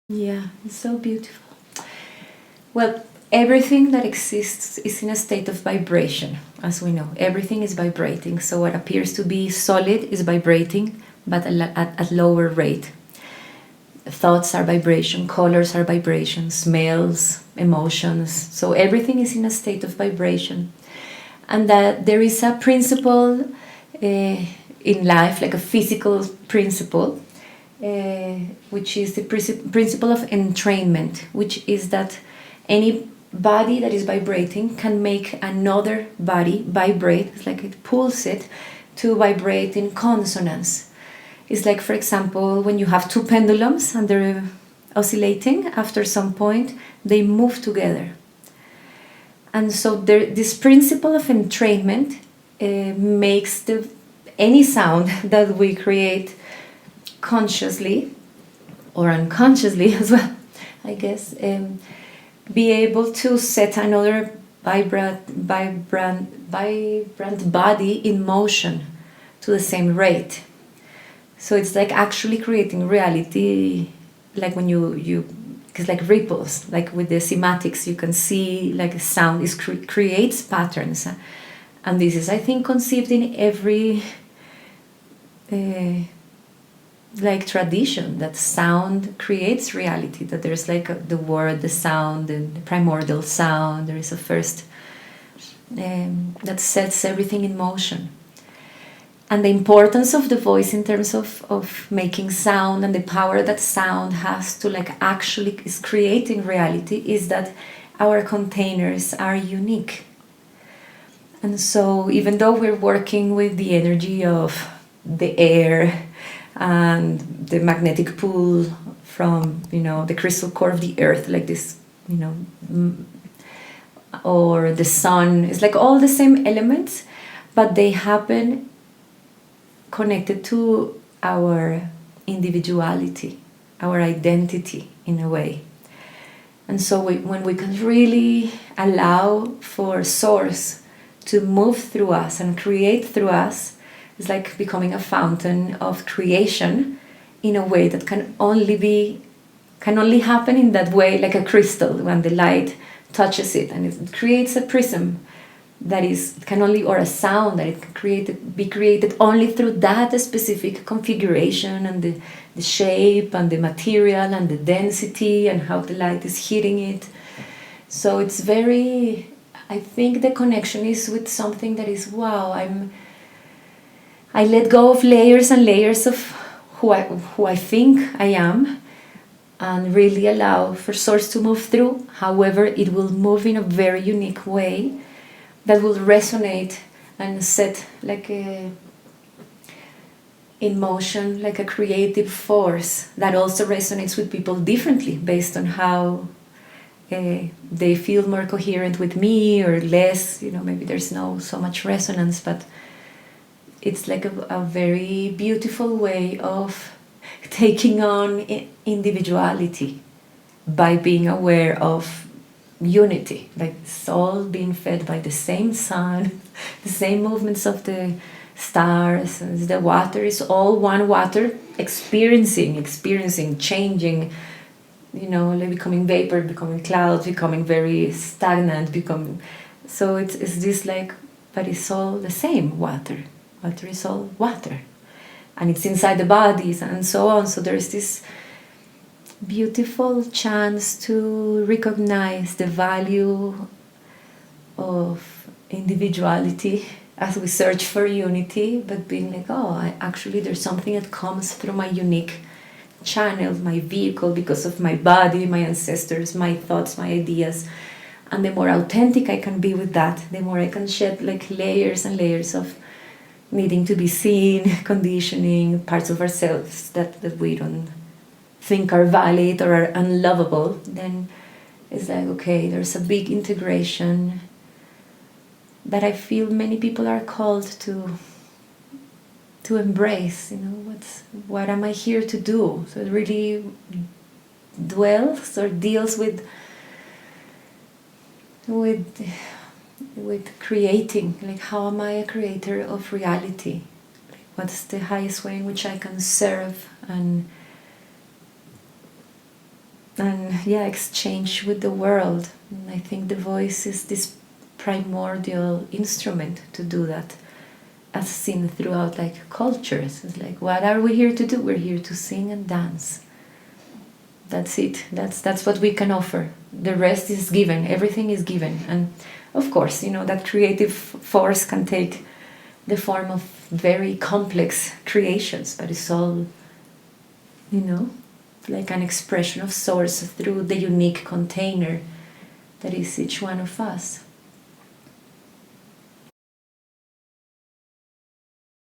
Yeah, it's so beautiful. Well, everything that exists is in a state of vibration, as we know. Everything is vibrating. So what appears to be solid is vibrating, but at lower rate. Thoughts are vibration, colors are vibration, smells, emotions. So everything is in a state of vibration. And that there is a principle in life, like a physical principle, which is the principle of entrainment, which is that any body that is vibrating can make another body vibrate. It's like it pulls it to vibrate in consonance. It's like, for example, when you have two pendulums and they're oscillating, after some point they move together. And so this principle of entrainment makes any sound that we create consciously or unconsciously as well, I guess, be able to set another vibrant body in motion to the same rate. So it's like actually creating reality, like when you it's like ripples, like with the cymatics, you can see like a sound is creates patterns, and this is, I think, conceived in every like tradition, that sound creates reality. That there's like the word, the sound, the primordial sound. There is a first that sets everything in motion. And the importance of the voice in terms of making sound and the power that sound has to like actually is creating reality is that our containers are unique. And so even though we're working with the energy of the air and the magnetic pull from, the crystal core of the earth, like this, or the sun, it's like all the same elements, but they happen connected to our individuality, our identity in a way. And so when we can really allow for Source to move through us and create through us, it's like becoming a fountain of creation in a way that can only happen in that way, like a crystal when the light touches it and it creates a prism that can only, or a sound that it can be created only through that specific configuration and the shape and the material and the density and how the light is hitting it. So it's very, I think the connection is with something that is, wow, I let go of layers and layers of who I think I am, and really allow for Source to move through. However, it will move in a very unique way that will resonate and set like in motion, like a creative force that also resonates with people differently based on how they feel more coherent with me or less. Maybe there's no so much resonance, but it's like a very beautiful way of taking on individuality by being aware of unity, like it's all being fed by the same sun, the same movements of the stars, and the water is all one water, experiencing, changing, like becoming vapor, becoming clouds, becoming very stagnant, so it's this like, but it's all the same water is all water, and it's inside the bodies and so on. So there's this beautiful chance to recognize the value of individuality as we search for unity, but being like, actually there's something that comes through my unique channel, my vehicle, because of my body, my ancestors, my thoughts, my ideas. And the more authentic I can be with that, the more I can shed like layers and layers of needing to be seen, conditioning, parts of ourselves that we don't think are valid or are unlovable. Then it's like, okay, there's a big integration that I feel many people are called to embrace. What am I here to do? So it really dwells or deals with creating, like, how am I a creator of reality? What's the highest way in which I can serve and exchange with the world. And I think the voice is this primordial instrument to do that, as seen throughout like cultures. It's like, what are we here to do? We're here to sing and dance. That's it. That's what we can offer. The rest is given. Everything is given. And of course, that creative force can take the form of very complex creations, but it's all, like an expression of source through the unique container that is each one of us.